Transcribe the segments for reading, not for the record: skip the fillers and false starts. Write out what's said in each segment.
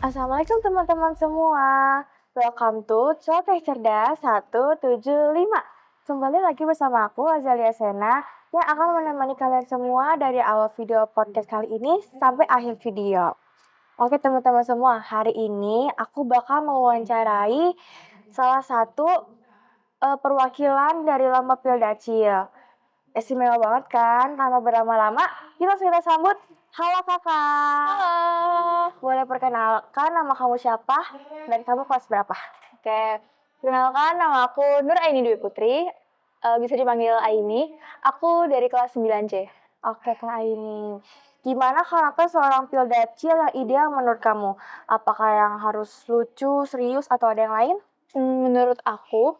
Assalamualaikum teman-teman semua. Welcome to Copet Cerdas 175. Kembali lagi bersama aku Azalia Sena yang akan menemani kalian semua dari awal video podcast kali ini sampai akhir video. Oke teman-teman semua, hari ini aku bakal mewawancarai salah satu perwakilan dari Lomba Pildacil. Istimewa banget kan, tanpa berlama-lama, kita sambut. Halo kakak. Halo. Boleh perkenalkan nama kamu siapa dan kamu kelas berapa? Oke, perkenalkan nama aku Nur Aini Dwi Putri, bisa dipanggil Aini. Aku dari kelas 9C. Oke Kak Aini. Gimana karakter seorang Pildacil yang ideal menurut kamu? Apakah yang harus lucu, serius, atau ada yang lain? Menurut aku,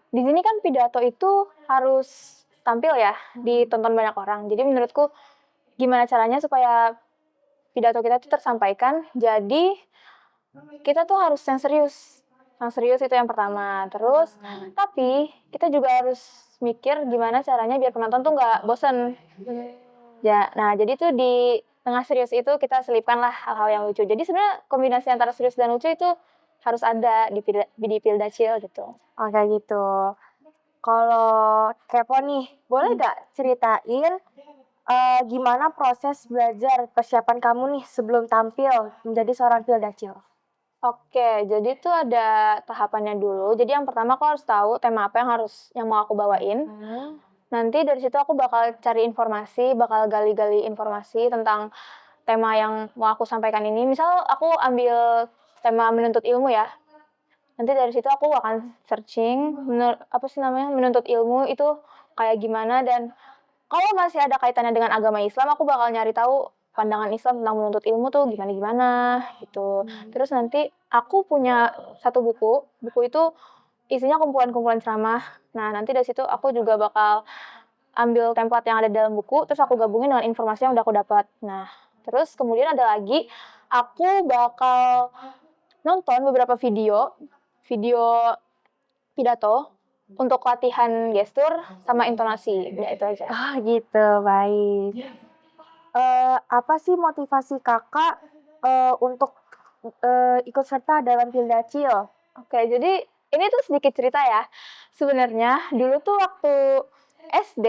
di sini kan pidato itu harus tampil ya, ditonton banyak orang. Jadi menurutku, gimana caranya supaya pidato kita itu tersampaikan, jadi kita tuh harus yang serius. Yang serius itu yang pertama. Terus, tapi kita juga harus mikir gimana caranya biar penonton tuh nggak bosen. Ya, nah jadi tuh di tengah serius itu kita selipkanlah hal-hal yang lucu. Jadi sebenarnya kombinasi antara serius dan lucu itu harus ada di Pildacil gitu. Oke gitu. Kalau kepo nih, boleh gak ceritain gimana proses belajar persiapan kamu nih sebelum tampil menjadi seorang Pildacil? Oke, jadi tuh ada tahapannya dulu. Jadi yang pertama aku harus tahu tema apa yang mau aku bawain. Nanti dari situ aku bakal cari informasi, bakal gali-gali informasi tentang tema yang mau aku sampaikan ini. Misal aku ambil tema menuntut ilmu ya. Nanti dari situ aku akan searching menuntut ilmu itu kayak gimana, dan kalau masih ada kaitannya dengan agama Islam, aku bakal nyari tahu pandangan Islam tentang menuntut ilmu tuh gimana-gimana gitu. Terus nanti aku punya satu buku itu isinya kumpulan-kumpulan ceramah. Nah, nanti dari situ aku juga bakal ambil template yang ada dalam buku, terus aku gabungin dengan informasi yang udah aku dapat. Nah, terus kemudian ada lagi, aku bakal nonton beberapa video pidato untuk latihan gestur sama intonasi. Ya, itu aja. Gitu, baik. Apa sih motivasi kakak untuk ikut serta dalam Pildacil? Oke, jadi ini tuh sedikit cerita ya. Sebenarnya dulu tuh waktu SD,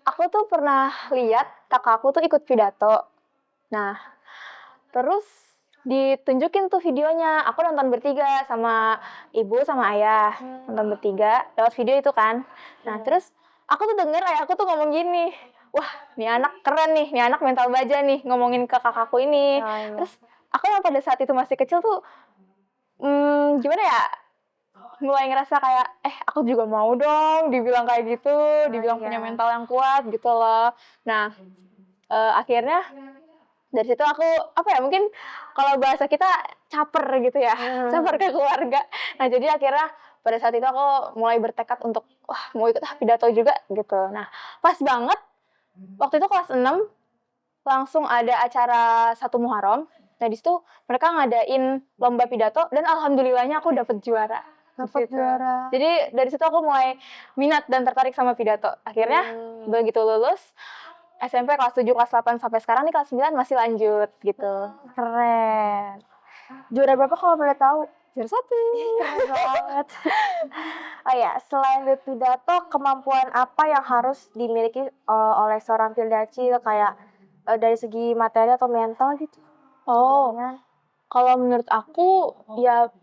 aku tuh pernah lihat kakakku tuh ikut pidato. Nah, terus ditunjukin tuh videonya. Aku nonton bertiga sama ibu sama ayah. Nonton bertiga lewat video itu kan. Nah, terus aku tuh denger ayahku tuh ngomong gini, "Wah, nih anak keren nih anak mental baja nih," ngomongin ke kakakku ini. Terus aku yang pada saat itu masih kecil tuh, gimana ya, mulai ngerasa kayak, aku juga mau dong dibilang kayak gitu, dibilang punya mental yang kuat gitu loh. Nah, akhirnya dari situ aku, mungkin kalau bahasa kita caper gitu ya, caper ke keluarga. Nah, jadi akhirnya pada saat itu aku mulai bertekad untuk, wah mau ikut pidato juga gitu. Nah, pas banget waktu itu kelas 6 langsung ada acara 1 Muharram. Nah, di situ mereka ngadain lomba pidato dan alhamdulillahnya aku dapet juara. Dapat juara. Jadi dari situ aku mulai minat dan tertarik sama pidato. Akhirnya begitu lulus SMP kelas 7, kelas 8 sampai sekarang nih kelas 9 masih lanjut gitu. Keren. Juara berapa kalau boleh tahu? Juara 1. Keren banget. Oh ya, selain pidato, kemampuan apa yang harus dimiliki oleh seorang Pildacil kayak dari segi materi atau mental gitu? Oh, kalau menurut aku ya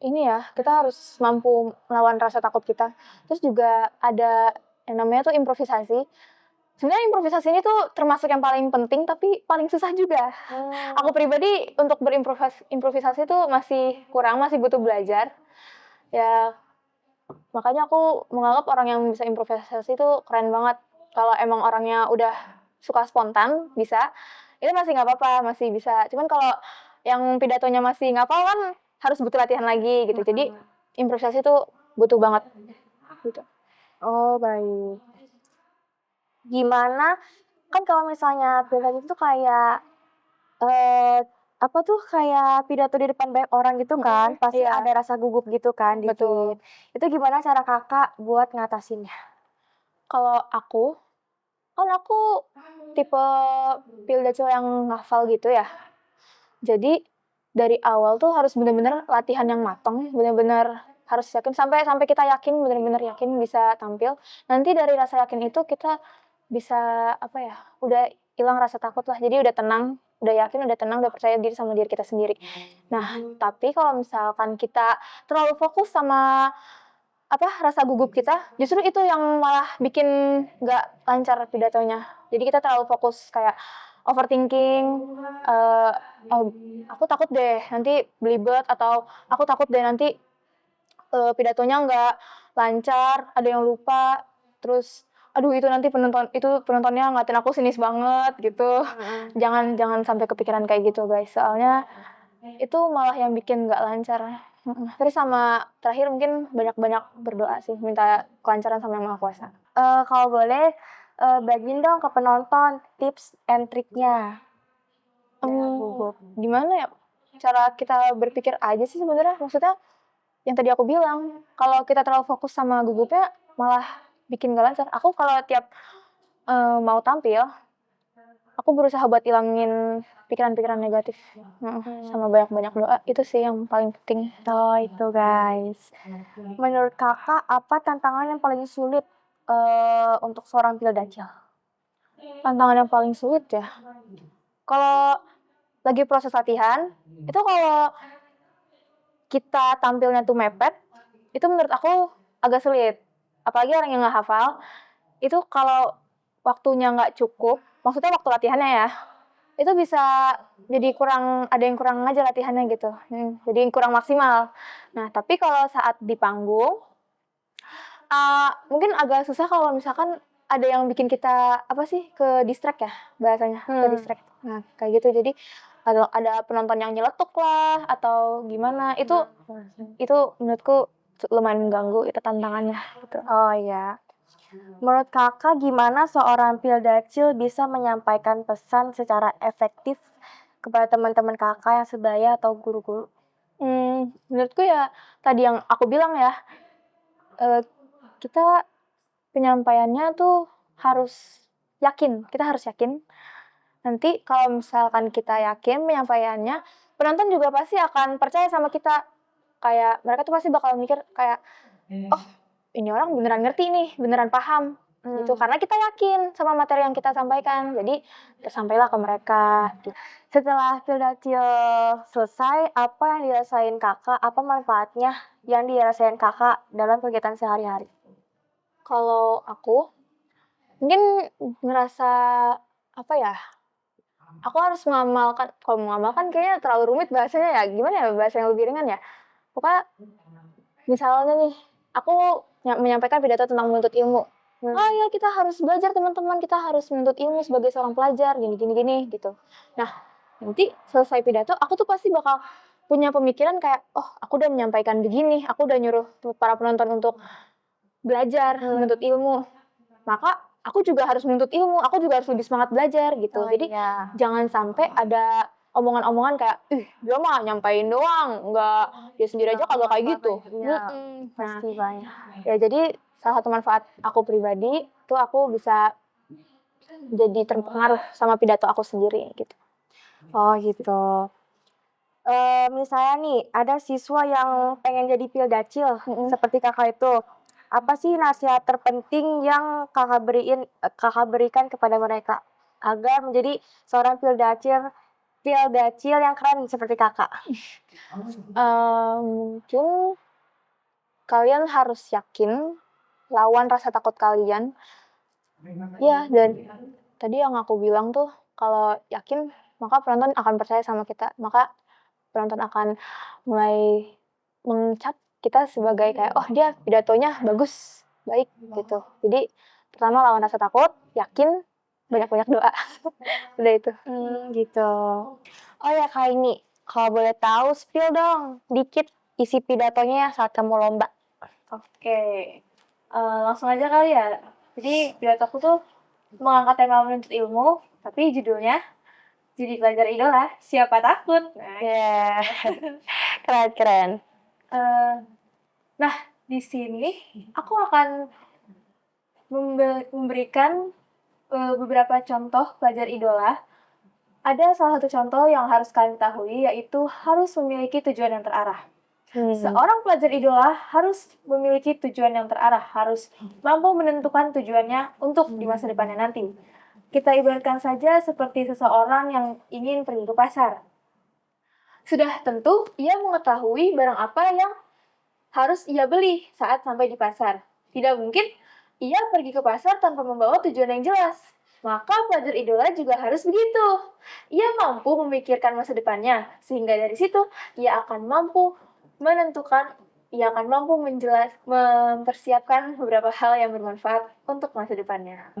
ini ya, kita harus mampu melawan rasa takut kita. Terus juga ada yang namanya tuh improvisasi. Sebenarnya improvisasi ini tuh termasuk yang paling penting tapi paling susah juga. Aku pribadi untuk berimprovisasi tuh masih kurang, masih butuh belajar. Ya, makanya aku menganggap orang yang bisa improvisasi itu keren banget. Kalau emang orangnya udah suka spontan, bisa, itu masih nggak apa-apa, masih bisa. Cuman kalau yang pidatonya masih ngapal kan harus butuh latihan lagi gitu. Jadi improvisasi itu butuh banget. Gitu. Oh, baik. Gimana, kan kalau misalnya Pildacil itu kayak apa tuh, kayak pidato di depan banyak orang gitu kan, pasti Iya. ada rasa gugup gitu kan Betul. dikit. Itu gimana cara kakak buat ngatasinnya? Kalau aku, kan aku tipe Pildacil yang ngafal gitu ya. Jadi dari awal tuh harus benar-benar latihan yang matang, benar-benar harus yakin sampai kita yakin, benar-benar yakin bisa tampil. Nanti dari rasa yakin itu kita bisa udah hilang rasa takut lah. Jadi udah tenang, udah yakin, udah tenang, udah percaya diri sama diri kita sendiri. Nah, tapi kalau misalkan kita terlalu fokus sama rasa gugup kita, justru itu yang malah bikin nggak lancar pidatonya. Jadi kita terlalu fokus kayak overthinking, oh aku takut deh nanti belibet, atau aku takut deh nanti pidatonya nggak lancar, ada yang lupa, terus aduh itu nanti penontonnya ngeliatin aku sinis banget gitu. Jangan sampai kepikiran kayak gitu guys, soalnya itu malah yang bikin nggak lancar. Terus sama terakhir mungkin banyak-banyak berdoa sih, minta kelancaran sama Yang Maha Kuasa. Kalau boleh, bagiin dong ke penonton tips and triknya. Gugup. Gimana ya cara kita berpikir aja sih sebenarnya, maksudnya yang tadi aku bilang, kalau kita terlalu fokus sama gugupnya malah bikin gak lancar. Aku kalau tiap mau tampil, aku berusaha buat ilangin pikiran-pikiran negatif. Sama banyak-banyak doa, itu sih yang paling penting. Oh itu guys. Menurut kakak apa tantangan yang paling sulit untuk seorang Pildacil? Tantangan yang paling sulit ya, kalau lagi proses latihan, itu kalau kita tampilnya tuh mepet, itu menurut aku agak sulit. Apalagi orang yang nggak hafal, itu kalau waktunya nggak cukup, maksudnya waktu latihannya ya, itu bisa jadi ada yang kurang aja latihannya gitu. Jadi kurang maksimal. Nah, tapi kalau saat di panggung, mungkin agak susah kalau misalkan ada yang bikin kita ke distract ya bahasanya, ke distract. Nah, kayak gitu. Jadi ada penonton yang nyeletuk lah atau gimana, itu menurutku lumayan mengganggu, itu tantangannya gitu. Oh iya. Menurut kakak gimana seorang Pildacil bisa menyampaikan pesan secara efektif kepada teman-teman kakak yang sebaya atau guru-guru? Menurutku ya tadi yang aku bilang ya, kita penyampaiannya tuh harus yakin. Kita harus yakin. Nanti kalau misalkan kita yakin penyampaiannya, penonton juga pasti akan percaya sama kita. Kayak mereka tuh pasti bakal mikir kayak, oh ini orang beneran ngerti nih, beneran paham. Gitu. Karena kita yakin sama materi yang kita sampaikan. Jadi tersampailah ke mereka. Setelah Pildacil selesai, apa yang dirasain kakak? Apa manfaatnya yang dirasain kakak dalam kegiatan sehari-hari? Kalau aku mungkin ngerasa aku harus mengamalkan. Kalau mengamalkan kayaknya terlalu rumit bahasanya ya. Gimana ya bahasa yang lebih ringan ya? Pokoknya misalnya nih, aku menyampaikan pidato tentang menuntut ilmu. Oh ya, kita harus belajar teman-teman, kita harus menuntut ilmu sebagai seorang pelajar, gini gitu. Nah, nanti selesai pidato, aku tuh pasti bakal punya pemikiran kayak, oh aku udah menyampaikan begini, aku udah nyuruh para penonton untuk belajar, menuntut ilmu. Maka aku juga harus menuntut ilmu, aku juga harus lebih semangat belajar gitu. Jadi jangan sampai ada omongan-omongan kayak, dia mah nyampein doang, nggak dia sendiri aja kagak kayak gitu. Pasti banyak. Ya jadi salah satu manfaat aku pribadi tuh aku bisa jadi terpengaruh sama pidato aku sendiri gitu. Oh gitu. Misalnya nih, ada siswa yang pengen jadi Pildacil seperti kakak itu. Apa sih nasihat terpenting yang kakak berikan kepada mereka agar menjadi seorang Pildacil yang keren seperti kakak? Mungkin kalian harus yakin lawan rasa takut kalian. Ya, dan tadi yang aku bilang tuh, kalau yakin maka penonton akan percaya sama kita. Maka penonton akan mulai mengcap kita sebagai kayak, oh dia pidatonya bagus, baik gitu. Jadi pertama lawan rasa takut, yakin, banyak-banyak doa. Udah itu. Gitu. Oh ya Kak, ini kalau boleh tahu spill dong dikit isi pidatonya saat kamu lomba. Oke, langsung aja kali ya. Jadi pidato aku tuh mengangkat tema menuntut ilmu, tapi judulnya jadi pelajar idola, siapa takut? Keren. Nah, di sini aku akan memberikan beberapa contoh pelajar idola ada salah satu contoh yang harus kalian ketahui, yaitu harus memiliki tujuan yang terarah. Seorang pelajar idola harus memiliki tujuan yang terarah, harus mampu menentukan tujuannya untuk di masa depannya nanti. Kita ibaratkan saja seperti seseorang yang ingin pergi ke pasar. Sudah tentu ia mengetahui barang apa yang harus ia beli saat sampai di pasar. Tidak mungkin ia pergi ke pasar tanpa membawa tujuan yang jelas. Maka pelajar idola juga harus begitu. Ia mampu memikirkan masa depannya, sehingga dari situ ia akan mampu mempersiapkan beberapa hal yang bermanfaat untuk masa depannya.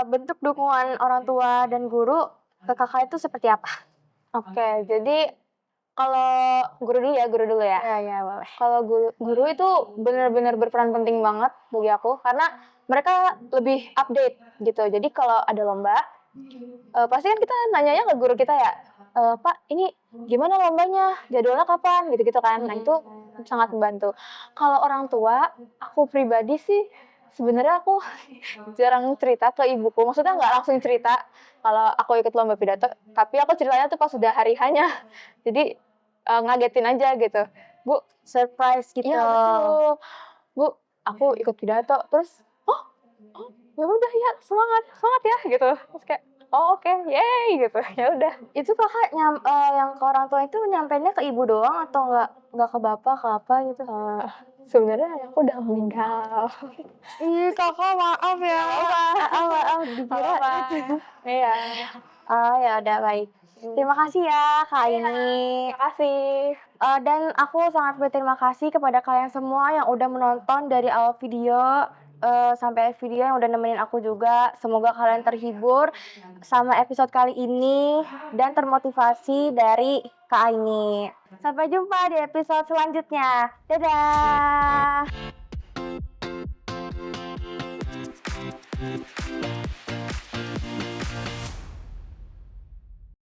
Bentuk dukungan orang tua dan guru ke kakak itu seperti apa? Oke, jadi kalau guru dulu ya. Ya, boleh. Kalau guru itu benar-benar berperan penting banget bagi aku karena mereka lebih update gitu. Jadi kalau ada lomba, pasti kan kita nanyanya ke guru kita ya, Pak, ini gimana lombanya? Jadwalnya kapan? Gitu-gitu kan. Nah, itu sangat membantu. Kalau orang tua, aku pribadi sih sebenarnya aku jarang cerita ke ibuku. Maksudnya nggak langsung cerita kalau aku ikut lomba pidato, tapi aku ceritanya tuh pas sudah hari hanya. Jadi ngagetin aja gitu. Bu, Surprise gitu. iya betul. Bu, aku ikut pidato. Terus, oh ya udah ya, semangat ya gitu. Terus kayak, oh oke, yeay gitu. Ya udah. Itu kakak yang ke orang tua itu nyampeinnya ke ibu doang atau nggak ke bapak, ke apa gitu? Sebenarnya aku udah meninggal. Ih, kakak maaf ya. Maaf, dikira. Iya. Oh, ya udah baik. Terima kasih ya Kak Aini. Terima kasih. Dan aku sangat berterima kasih kepada kalian semua yang udah menonton dari awal video sampai video yang udah nemenin aku juga. Semoga kalian terhibur sama episode kali ini dan termotivasi dari Kak Aini. Sampai jumpa di episode selanjutnya. Dadah!